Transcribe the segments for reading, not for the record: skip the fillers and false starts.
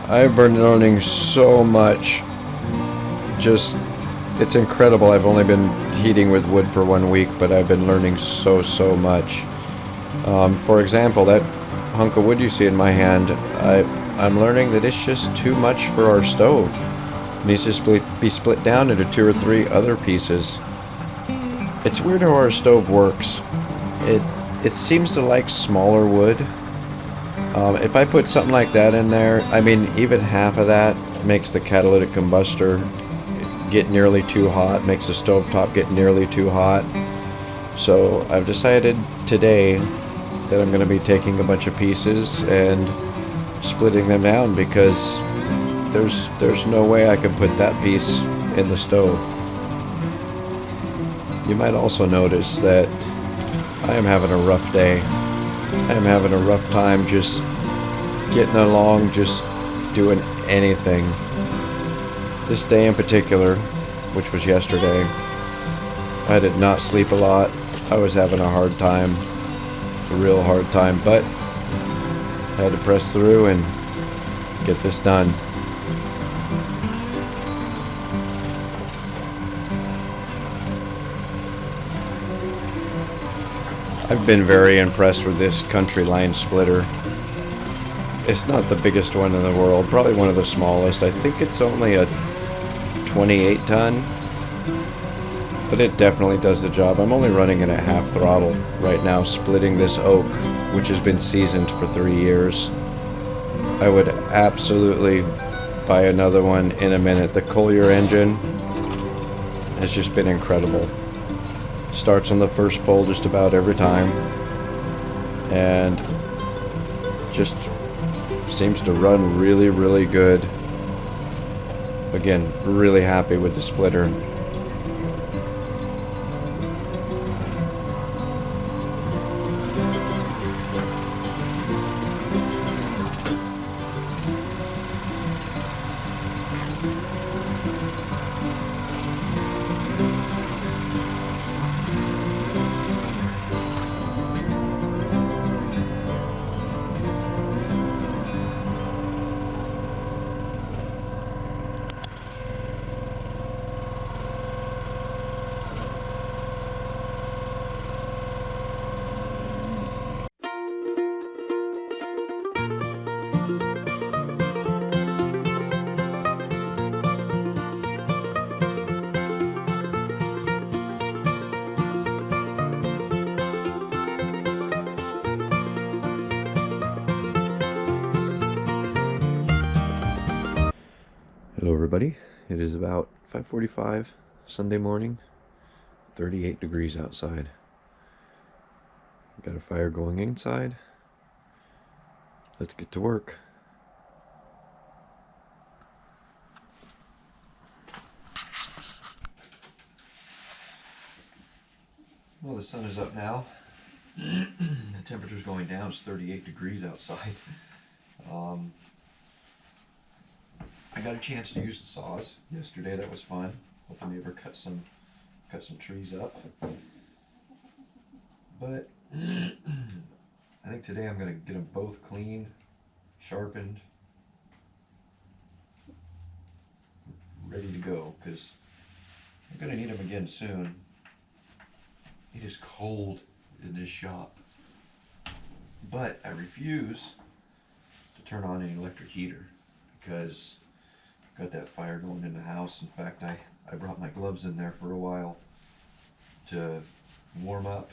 I've been learning so much. Just, it's incredible. I've only been heating with wood for 1 week, but I've been learning so much. For example, that hunk of wood you see in my hand, I'm learning that it's just too much for our stove. It needs to be split down into 2 or 3 other pieces. It's weird how our stove works. It it seems to like smaller wood. If I put something like that in there, I mean, even half of that makes the catalytic combustor get nearly too hot, makes the stovetop get nearly too hot. So I've decided today that I'm going to be taking a bunch of pieces and splitting them down because there's no way I can put that piece in the stove. You might also notice that I am having a rough day. I am having a rough time just getting along, just doing anything. This day in particular, which was yesterday, I did not sleep a lot. I was having a hard time, a real hard time, but I had to press through and get this done. I've been very impressed with this Country Line splitter. It's not the biggest one in the world, probably one of the smallest. I think it's only a 28 ton, but it definitely does the job. I'm only running it at half throttle right now, splitting this oak, which has been seasoned for 3 years. I would absolutely buy another one in a minute. The Collier engine has just been incredible. Starts on the first pull just about every time, and just seems to run really good. Again, really happy with the splitter. Hello everybody, it is about 5:45 Sunday morning, 38 degrees outside. Got a fire going inside. Let's get to work. Well, the sun is up now. The temperature's going down, it's 38 degrees outside. I got a chance to use the saws yesterday. That was fun. Hoping they ever cut some trees up. But I think today I'm gonna get them both cleaned, sharpened, ready to go, because I'm gonna need them again soon. It is cold in this shop, but I refuse to turn on an electric heater because got that fire going in the house. In fact, I brought my gloves in there for a while to warm up,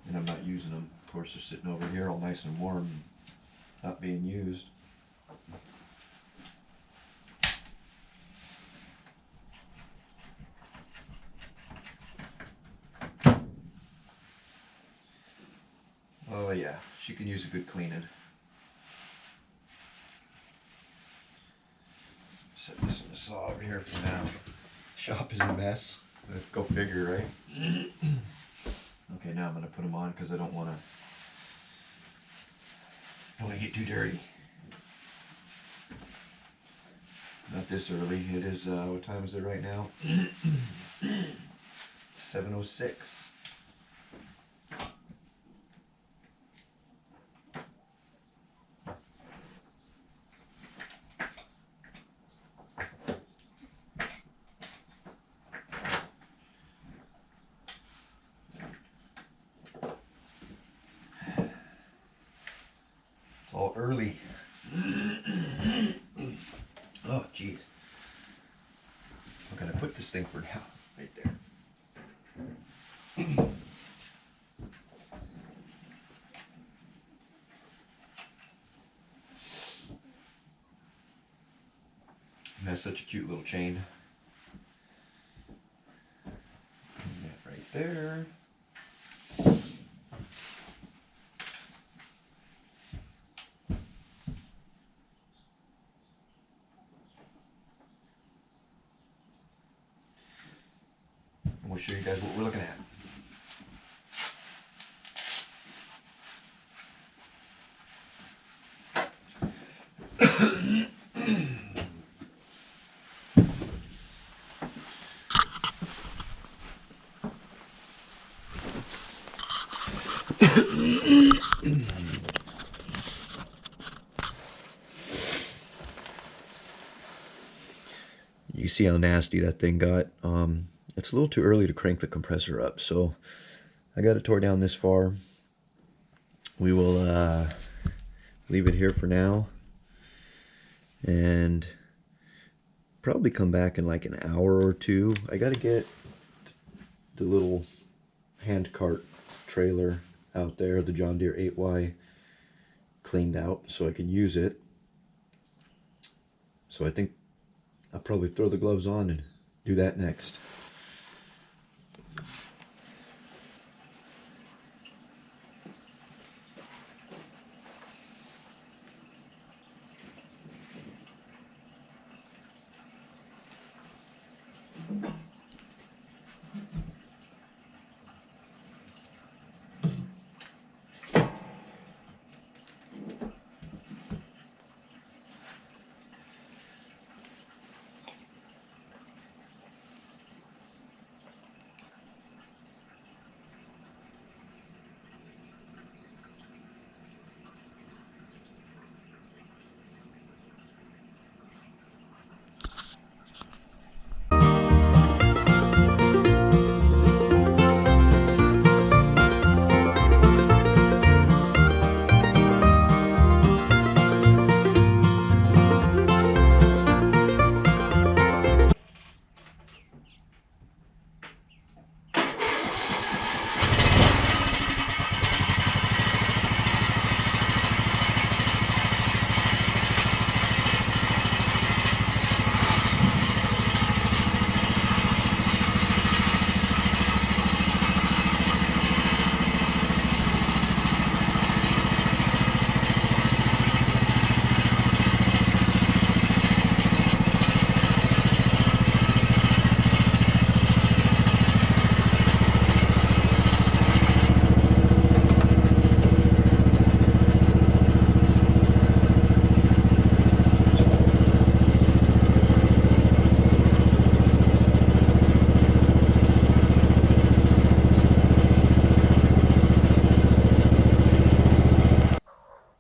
and I'm not using them. Of course, they're sitting over here all nice and warm, not being used. Oh yeah, she can use a good cleaning. Set this in the saw over here for now. Shop is a mess. Go figure, right? Okay, now I'm gonna put them on because I don't want to get too dirty. Not this early. It is what time is it right now? 7:06. all early. Oh, jeez. I'm gonna put this thing for now, right there. And that's such a cute little chain. And that right there. And we'll show you guys what we're looking at. You see how nasty that thing got. It's a little too early to crank the compressor up, so I got it tore down this far. We will leave it here for now and probably come back in like an hour or two. I got to get the little hand cart trailer out there, the John Deere 8Y, cleaned out so I can use it. So I think I'll probably throw the gloves on and do that next.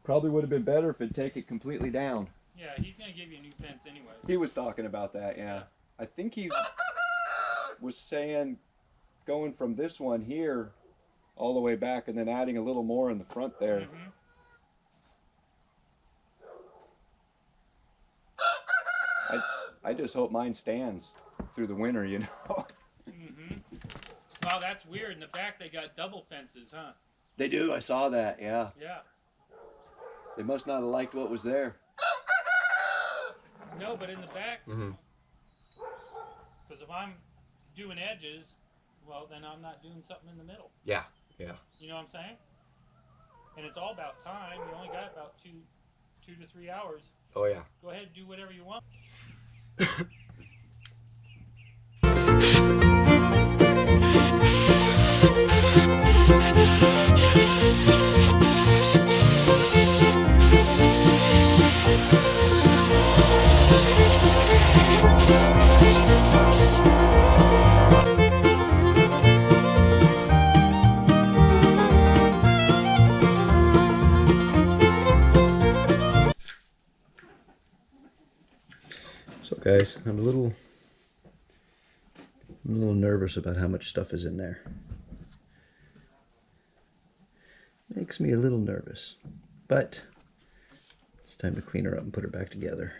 Probably would have been better if it'd take it completely down. Yeah, he's gonna give you a new fence anyway. He was talking about that, yeah. I think he was saying going from this one here all the way back and then adding a little more in the front there. I just hope mine stands through the winter, you know. Wow, that's weird. In the back they got double fences, huh? They do, I saw that, yeah. Yeah. They must not have liked what was there. No, but in the back, because if I'm doing edges, well, then I'm not doing something in the middle. Yeah, yeah. You know what I'm saying? And it's all about time. You only got about two to 3 hours. Oh, yeah. Go ahead and do whatever you want. So guys, I'm a little nervous about how much stuff is in there. Makes me a little nervous, but It's time to clean her up and put her back together.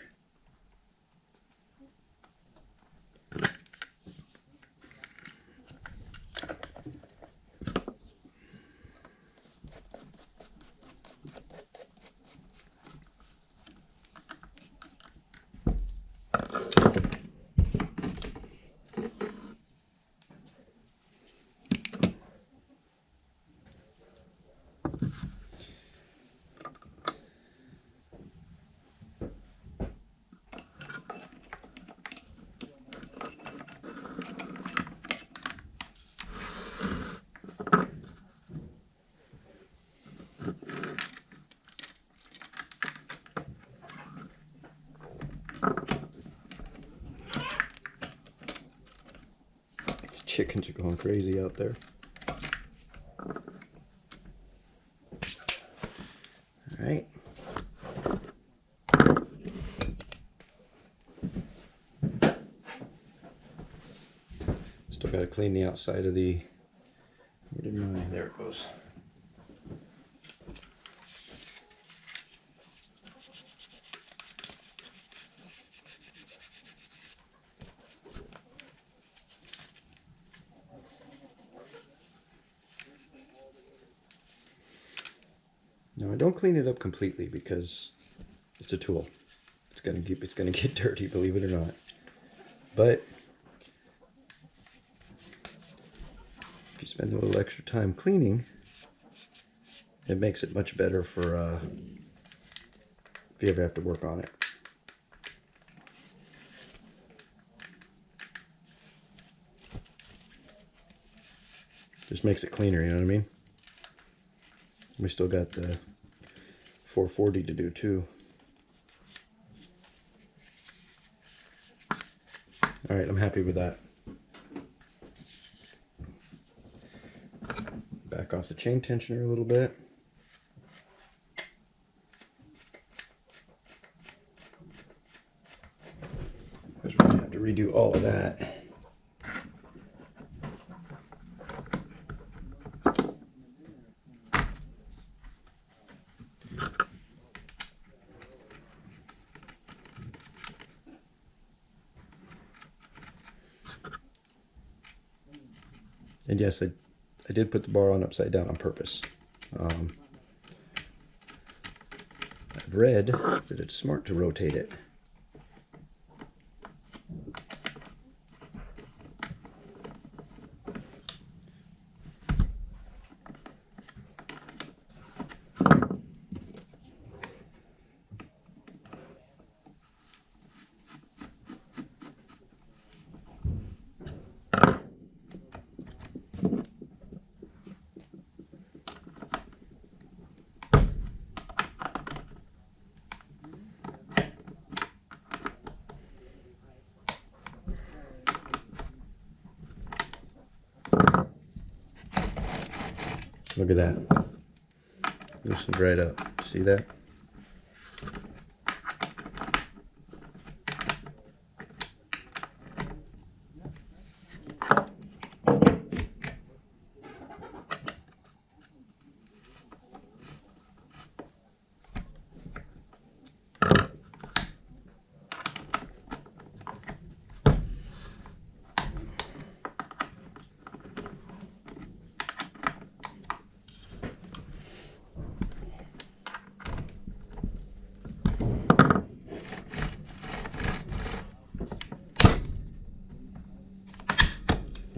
Chickens are going crazy out there. All right. Still got to clean the outside of the. Where did my? There it goes. No, I don't clean it up completely because it's a tool. It's gonna get dirty, believe it or not. But if you spend a little extra time cleaning, it makes it much better for if you ever have to work on it. Just makes it cleaner, you know what I mean? We still got the 440 to do too. All right, I'm happy with that. Back off the chain tensioner a little bit. Because we're gonna have to redo all of that. And yes, I did put the bar on upside down on purpose. I've read that it's smart to rotate it. Look at that. Loosened right up. See that?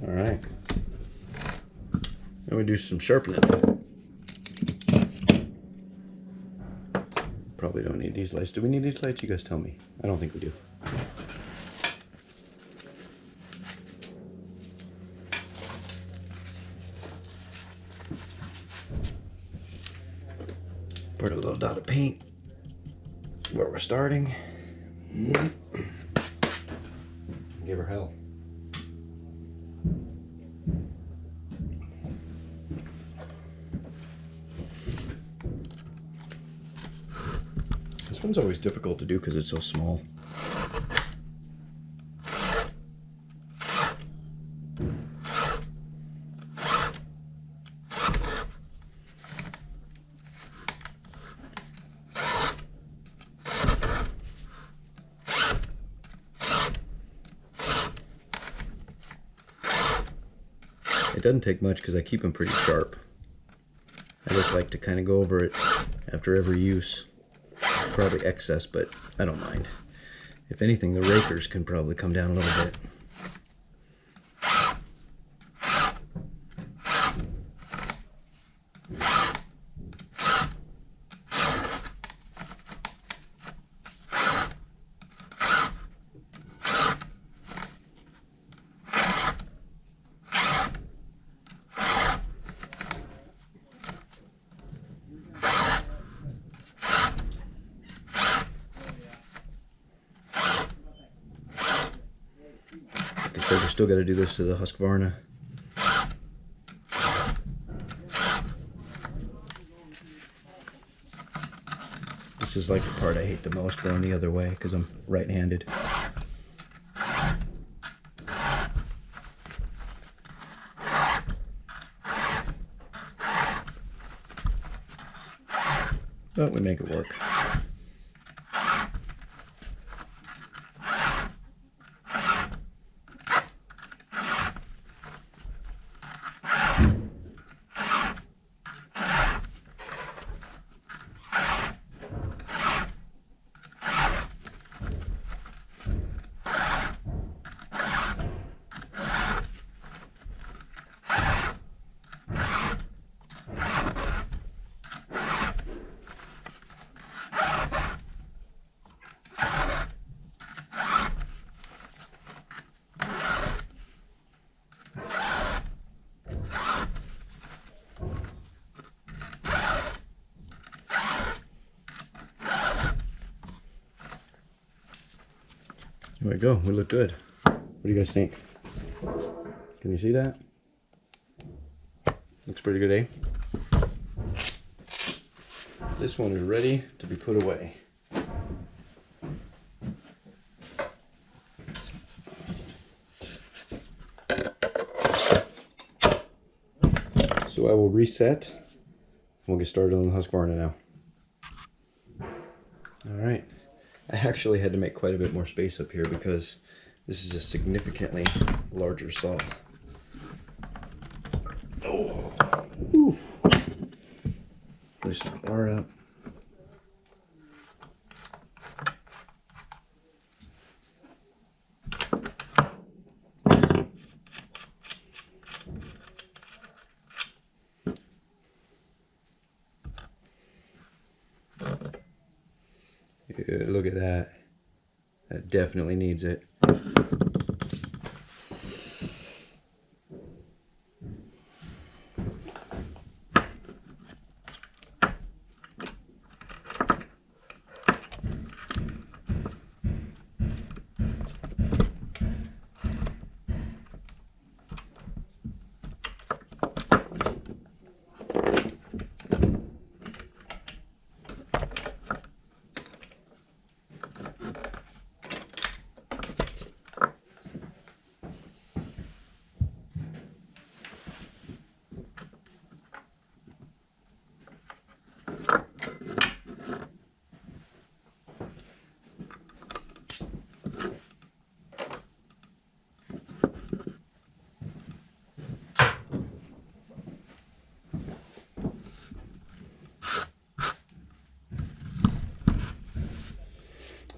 All right. Then we do some sharpening. Probably don't need these lights. Do we need these lights? You guys tell me. I don't think we do. Put a little dot of paint where we're starting. Give her hell. This one's always difficult to do because it's so small. doesn't take much because I keep them pretty sharp. I just like to kind of go over it after every use. Probably excess, but I don't mind. If anything, the rakers can probably come down a little bit. We still got to do this to the Husqvarna. This is like the part I hate the most, going the other way because I'm right-handed. But we make it work. There we go. We look good. What do you guys think? Can you see that? Looks pretty good, eh? This one is ready to be put away. So I will reset. We'll get started on the Husqvarna now. All right. I actually had to make quite a bit more space up here because this is a significantly larger saw. Oh, oof. Push the bar up. Yeah, look at that. That definitely needs it.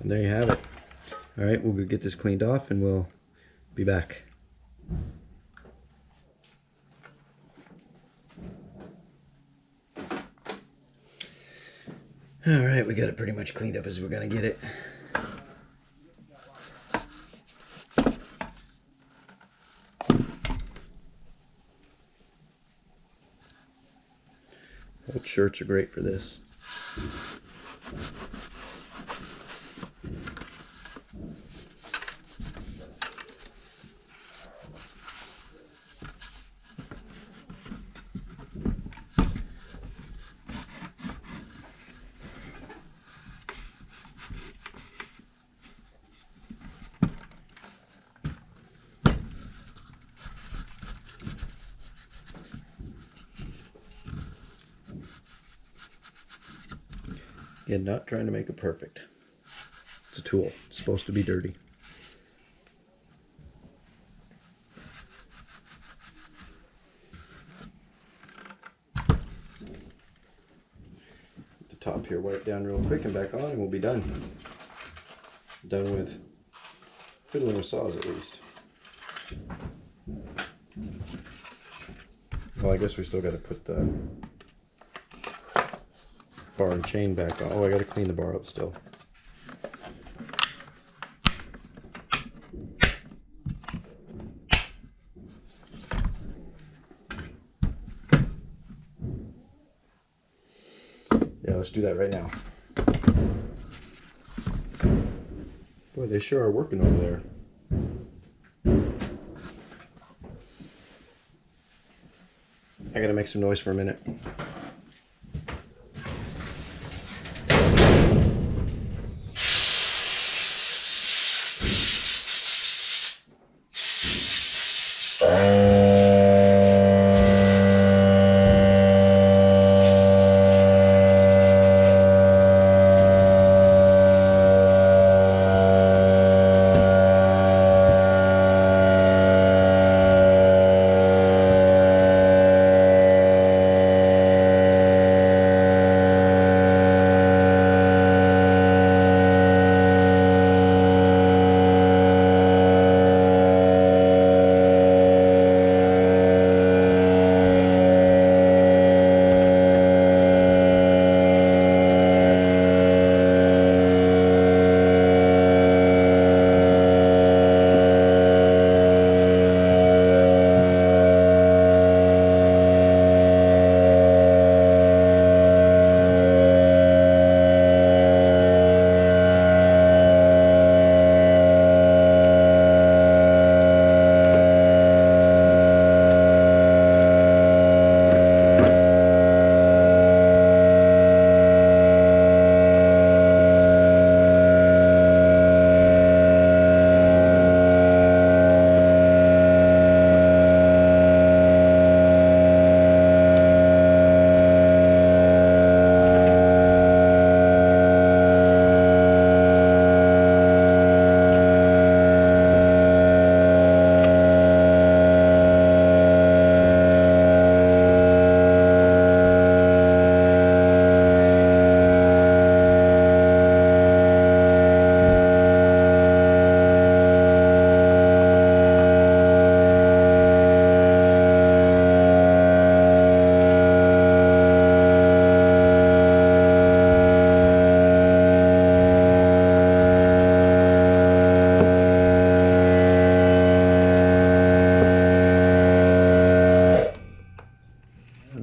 And there you have it. All right, we'll go get this cleaned off and we'll be back. All right, we got it pretty much cleaned up as we're gonna get it. Old shirts are great for this. Again, not trying to make it perfect. It's a tool. It's supposed to be dirty. top here, wipe down real quick and back on, and we'll be done. Done with fiddling with saws at least. Well, I guess we still got to put the bar and chain back on. Oh, I got to clean the bar up still. Yeah, let's do that right now. Boy, they sure are working over there. I gotta make some noise for a minute.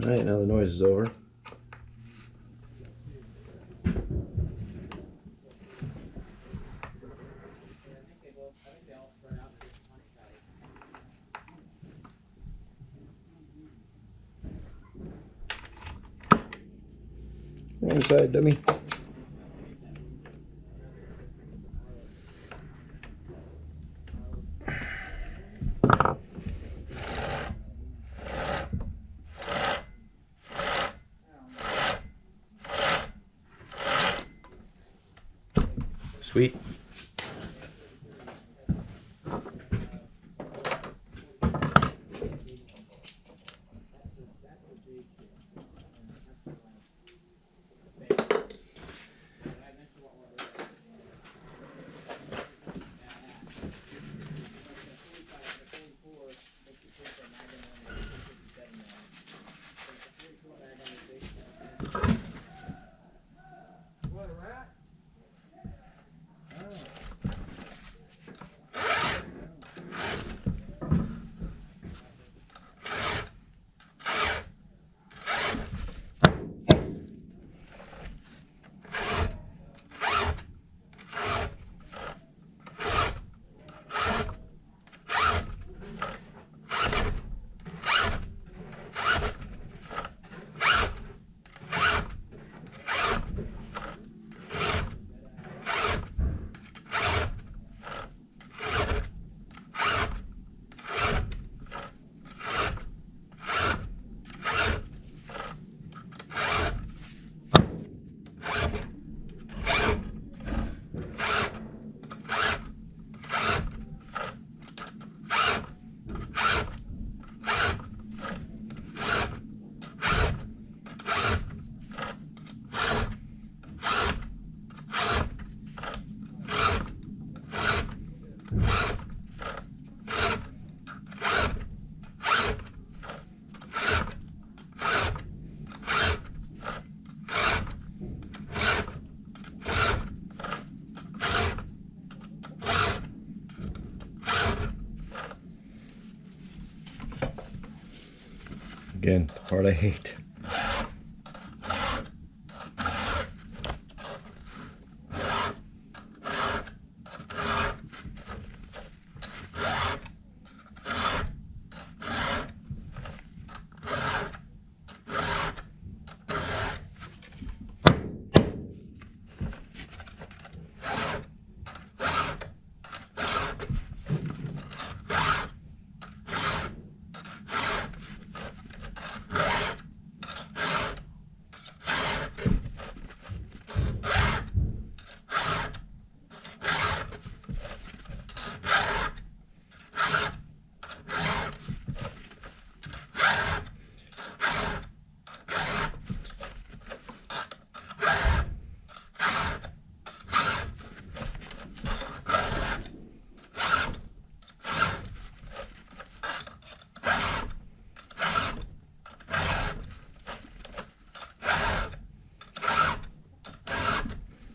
Alright, now the noise is over. Right inside, dummy. Sweet. Again, the part I hate.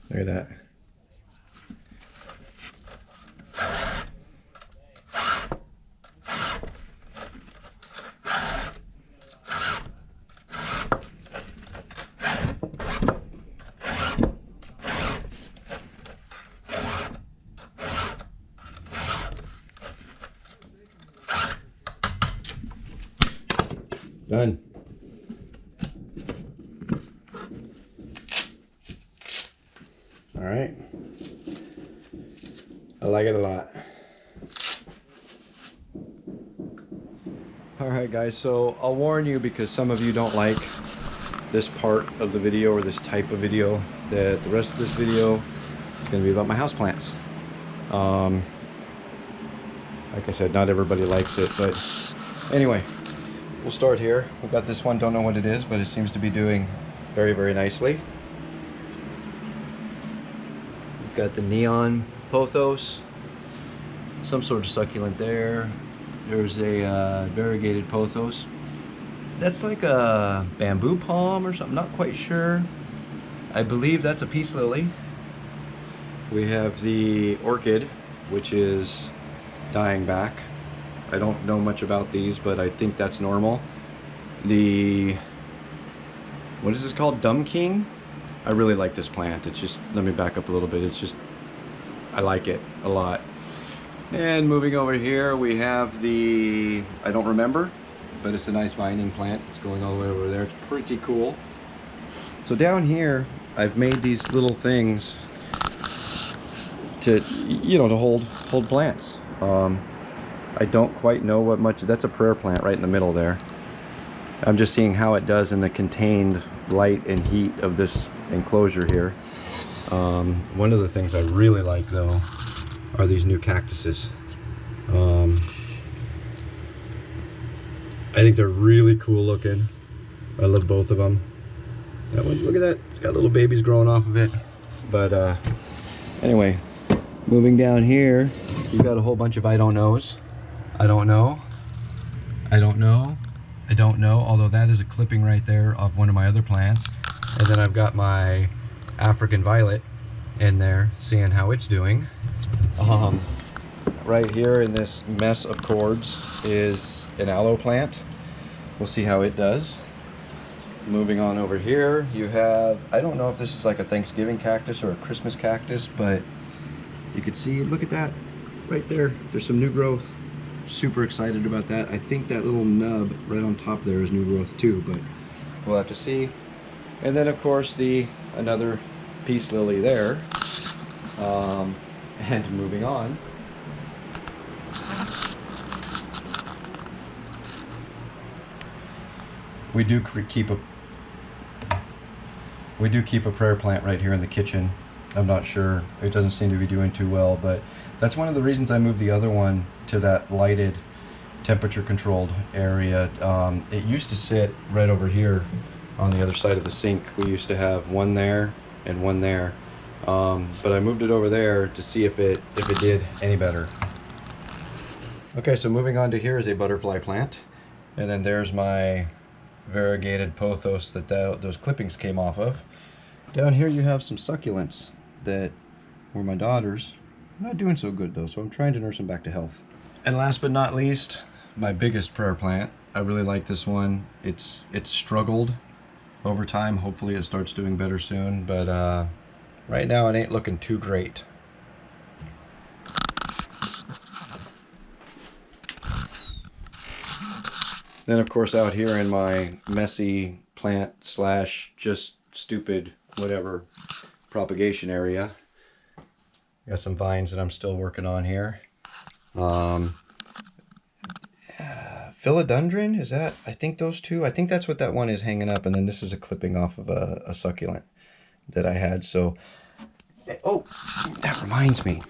Look at that. Done. All right. I like it a lot. All right, guys, so I'll warn you, because some of you don't like this part of the video or this type of video, that the rest of this video is going to be about my houseplants. Like I said, not everybody likes it, but anyway, we'll start here. We've got this one, don't know what it is, but it seems to be doing very, very nicely. We've got the neon pothos, some sort of succulent there. There's a variegated pothos. That's like a bamboo palm or something, not quite sure. I believe that's a peace lily. We have the orchid, which is dying back. I don't know much about these, but I think that's normal. The, what is this called? Dumb King? I really like this plant. It's just, let me back up a little bit. It's just, I like it a lot. And moving over here, we have the, I don't remember, but it's a nice vining plant. It's going all the way over there. It's pretty cool. So down here, I've made these little things to, you know, to hold plants. I don't quite know what much, that's a prayer plant right in the middle there. I'm just seeing how it does in the contained light and heat of this enclosure here. One of the things I really like though are these new cactuses. I think they're really cool looking. I love both of them. That one, look at that, it's got little babies growing off of it. But anyway, moving down here, you've got a whole bunch of I don't knows. I don't know, I don't know, I don't know, although that is a clipping right there of one of my other plants. And then I've got my African violet in there, seeing how it's doing. Right here in this mess of cords is an aloe plant. We'll see how it does. Moving on over here, you have, I don't know if this is like a Thanksgiving cactus or a Christmas cactus, but you can see, look at that right there. There's some new growth. Super excited about that. I think that little nub right on top there is new growth too, but we'll have to see. And then of course another peace lily there. And moving on, we do keep a prayer plant right here in the kitchen. I'm not sure, it doesn't seem to be doing too well, but that's one of the reasons I moved the other one to that lighted, temperature controlled area. It used to sit right over here on the other side of the sink. We used to have one there and one there, but I moved it over there to see if it did any better. Okay, so moving on to here is a butterfly plant, and then there's my variegated pothos that those clippings came off of. Down here you have some succulents that were my daughter's. Not doing so good though, so I'm trying to nurse them back to health. And last but not least, my biggest prayer plant. I really like this one. It's struggled over time. Hopefully it starts doing better soon, but right now it ain't looking too great. Then of course out here in my messy plant slash just stupid whatever propagation area, got some vines that I'm still working on here. Philodendron, is that? I think those two. I think that's what that one is hanging up, and then this is a clipping off of a succulent that I had. So, oh, that reminds me.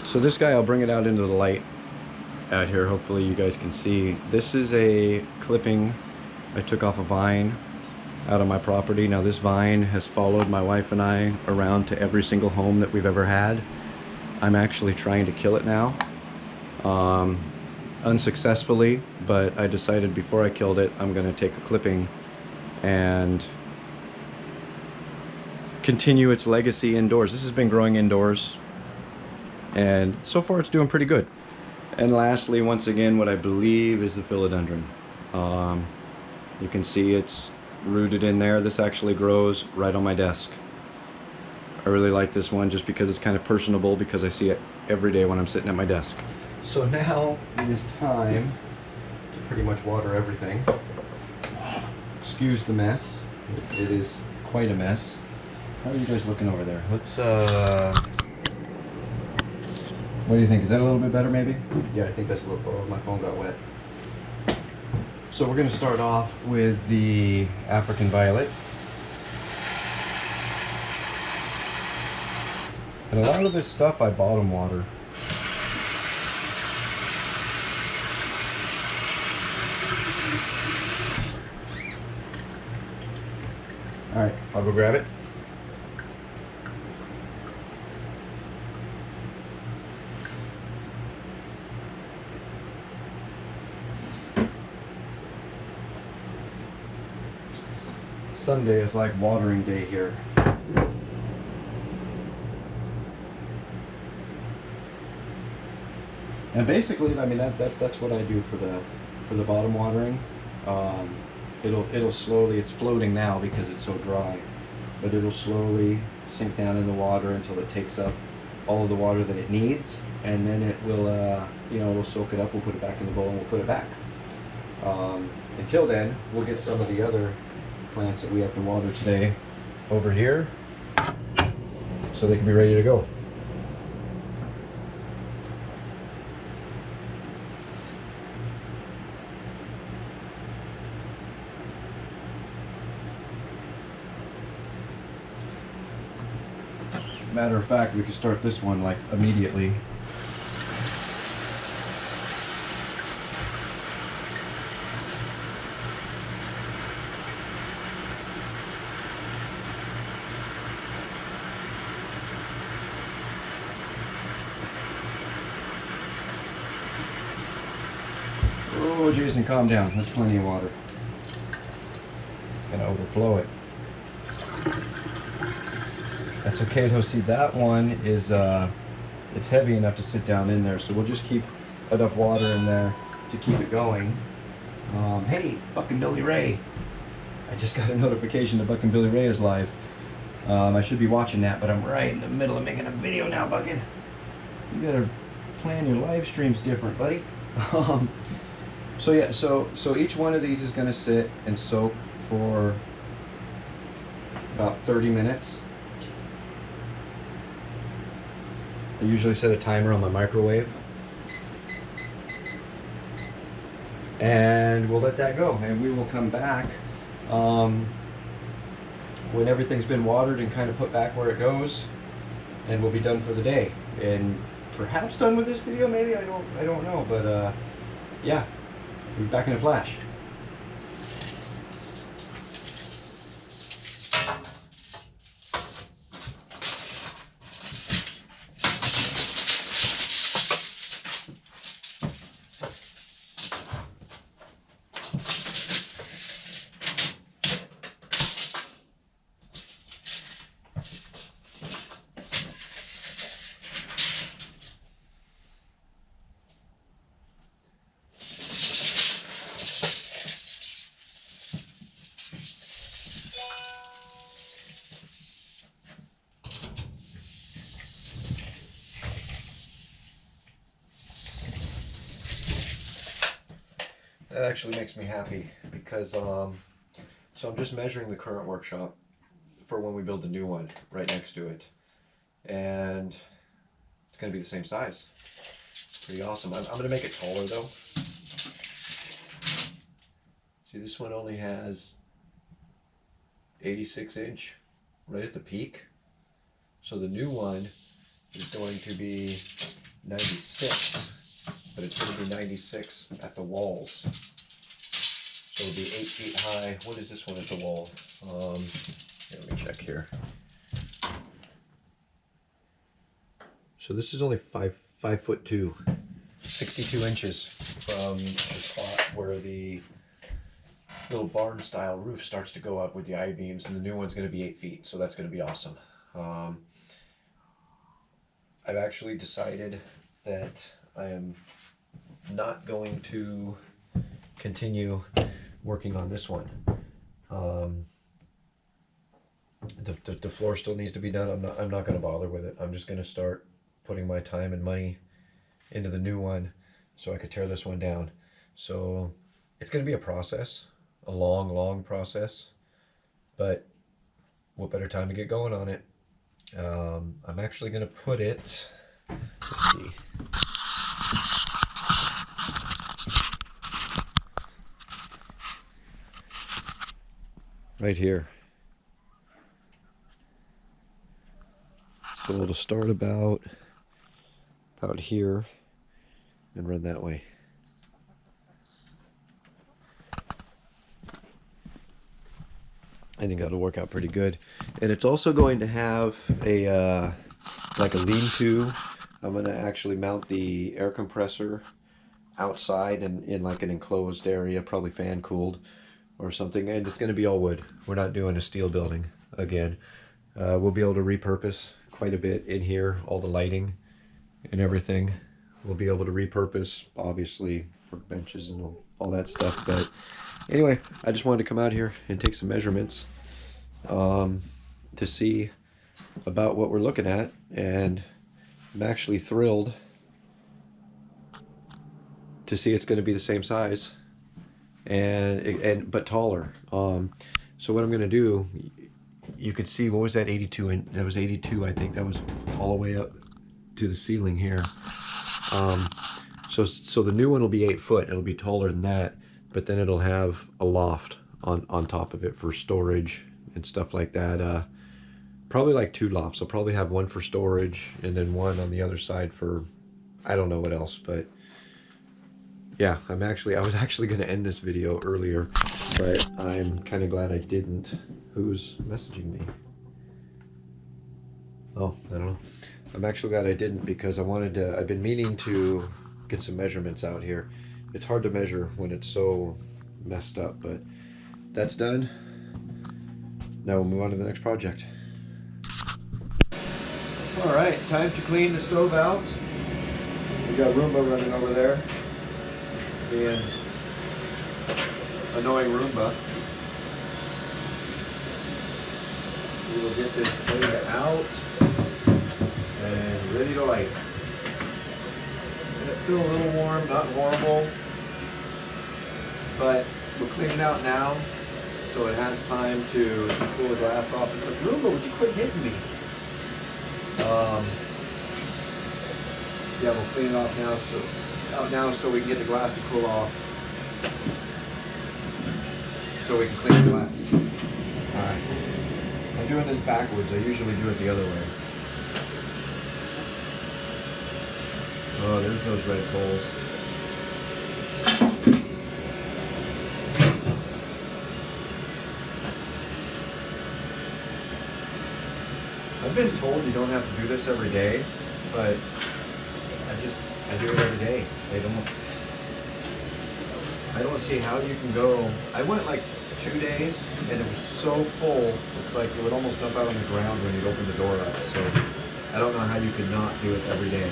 So this guy, I'll bring it out into the light out here. Hopefully you guys can see. This is a clipping I took off a vine out of my property. Now this vine has followed my wife and I around to every single home that we've ever had. I'm actually trying to kill it now, unsuccessfully, but I decided before I killed it, I'm going to take a clipping and continue its legacy indoors. This has been growing indoors, and so far it's doing pretty good. And lastly, once again, what I believe is the philodendron. You can see it's rooted in there. This actually grows right on my desk. I really like this one just because it's kind of personable, because I see it every day when I'm sitting at my desk. So now it is time to pretty much water everything. Excuse the mess. It is quite a mess. How are you guys looking over there? Let's what do you think? Is that a little bit better maybe? Yeah, I think that's a little, oh, my phone got wet. So we're gonna start off with the African violet. And a lot of this stuff I bottom water. Alright, I'll go grab it. Sunday is like watering day here. And basically, I mean, that's what I do for the bottom watering. It'll slowly, it's floating now because it's so dry, but it'll slowly sink down in the water until it takes up all of the water that it needs, and then it will, it'll soak it up. We'll put it back in the bowl and we'll put it back. Until then, we'll get some of the other plants that we have to water today over here, so they can be ready to go. Matter of fact, we could start this one like immediately. Oh, Jason, calm down. That's plenty of water. It's gonna overflow it. That's okay though. See, that one is it's heavy enough to sit down in there, so we'll just keep enough water in there to keep it going. Hey, Buck and Billy Ray! I just got a notification that Buck and Billy Ray is live. I should be watching that, but I'm right in the middle of making a video now, Buckin. You gotta plan your live streams different, buddy. So yeah, so each one of these is gonna sit and soak for about 30 minutes. I usually set a timer on my microwave, and we'll let that go, and we will come back when everything's been watered and kind of put back where it goes, and we'll be done for the day, and perhaps done with this video. Maybe, I don't know, but yeah, we'll be back in a flash. That actually makes me happy because so I'm just measuring the current workshop for when we build the new one right next to it, and it's gonna be the same size. Pretty awesome. I'm gonna make it taller though. See, this one only has 86 inch right at the peak. So the new one is going to be 96, but it's going to be 96 at the walls. So it'll be 8 feet high. What is this one at the wall? Here, let me check here. So this is only 5'2", 62 inches from the spot where the little barn style roof starts to go up with the I-beams, and the new one's going to be 8 feet, so that's going to be awesome. I've actually decided that I am not going to continue working on this one. The floor still needs to be done. I'm not going to bother with it. I'm just going to start putting my time and money into the new one so I could tear this one down. So it's going to be a process, a long process, but what better time to get going on it? I'm actually going to put it, let's see. Right here. So it'll start about here and run that way. I think that'll work out pretty good. And it's also going to have a like a lean-to. I'm going to actually mount the air compressor outside and in like an enclosed area, probably fan cooled or something. And it's going to be all wood. We're not doing a steel building again. We'll be able to repurpose quite a bit in here, all the lighting and everything. We'll be able to repurpose, obviously, workbenches and all that stuff. But anyway, I just wanted to come out here and take some measurements to see about what we're looking at, and I'm actually thrilled to see it's going to be the same size and but taller. So what I'm going to do, you could see, what was that, 82, and that was 82, I think. That was all the way up to the ceiling here. So the new one will be 8 foot. It'll be taller than that, but then it'll have a loft on top of it for storage and stuff like that. Probably like 2 lofts. I'll probably have one for storage and then one on the other side for, I don't know what else, but yeah, I was actually going to end this video earlier, but I'm kind of glad I didn't. Who's messaging me? Oh, I don't know. I'm actually glad I didn't, because I've been meaning to get some measurements out here. It's hard to measure when it's so messed up, but that's done. Now we'll move on to the next project. All right, time to clean the stove out. We got Roomba running over there, being annoying Roomba. We will get this cleaned out and ready to light. And it's still a little warm, not horrible, but we're cleaning out now, so it has time to cool the glass off. It says, Roomba, would you quit hitting me? Yeah, we'll clean it off now, so we can get the glass to cool off, so we can clean the glass. Alright. I'm doing this backwards. I usually do it the other way. Oh, there's those red coals. I've been told you don't have to do this every day, but I do it every day. I don't see how you can go. I went like 2 days and it was so full, it's like it would almost dump out on the ground when you'd open the door up. So I don't know how you could not do it every day.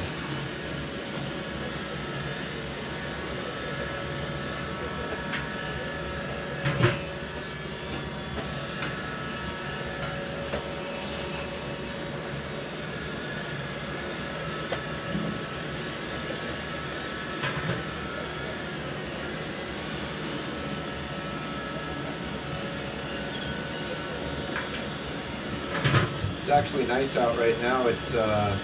It's actually nice out right now. It's well,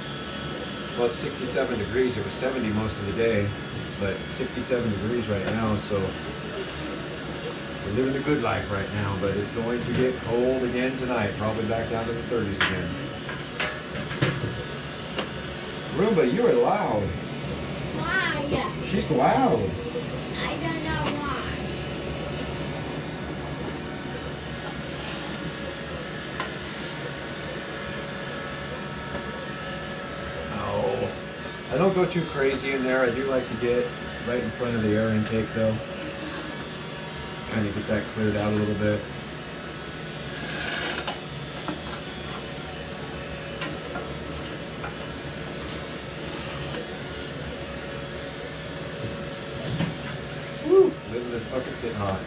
it's 67 degrees. It was 70 most of the day, but 67 degrees right now. So we're living the good life right now. But it's going to get cold again tonight. Probably back down to the 30s again. Roomba, you are loud. Why? She's loud. I don't know why. Oh, I don't go too crazy in there. I do like to get right in front of the air intake though. Kind of get that cleared out a little bit. Woo! This bucket's getting hot.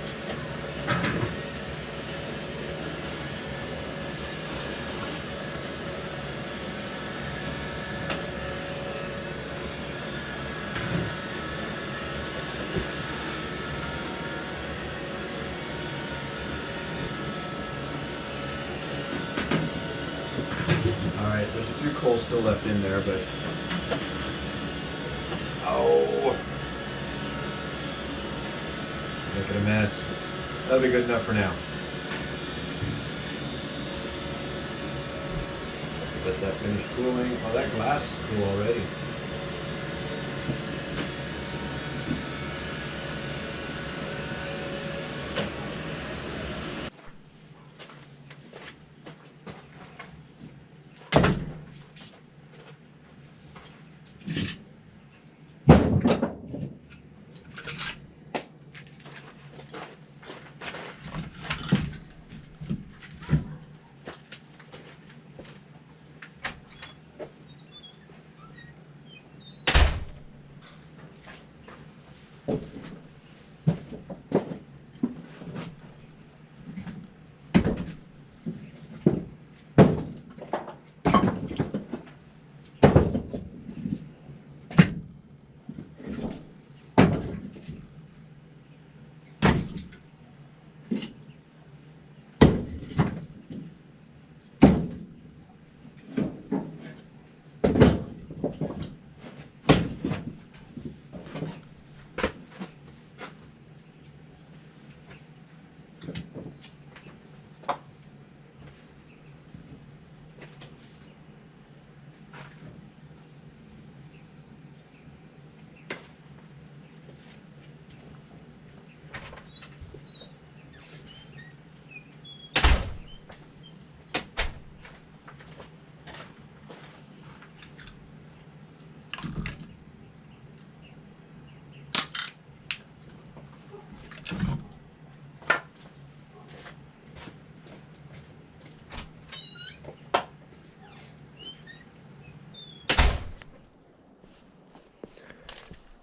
Alright, there's a few coals still left in there, but... Oh! Making a mess. That'll be good enough for now. Let that finish cooling. Oh, that glass is cool already.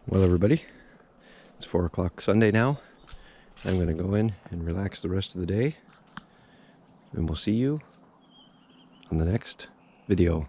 Well, everybody, it's 4 o'clock Sunday now. I'm going to go in and relax the rest of the day. And we'll see you on the next video.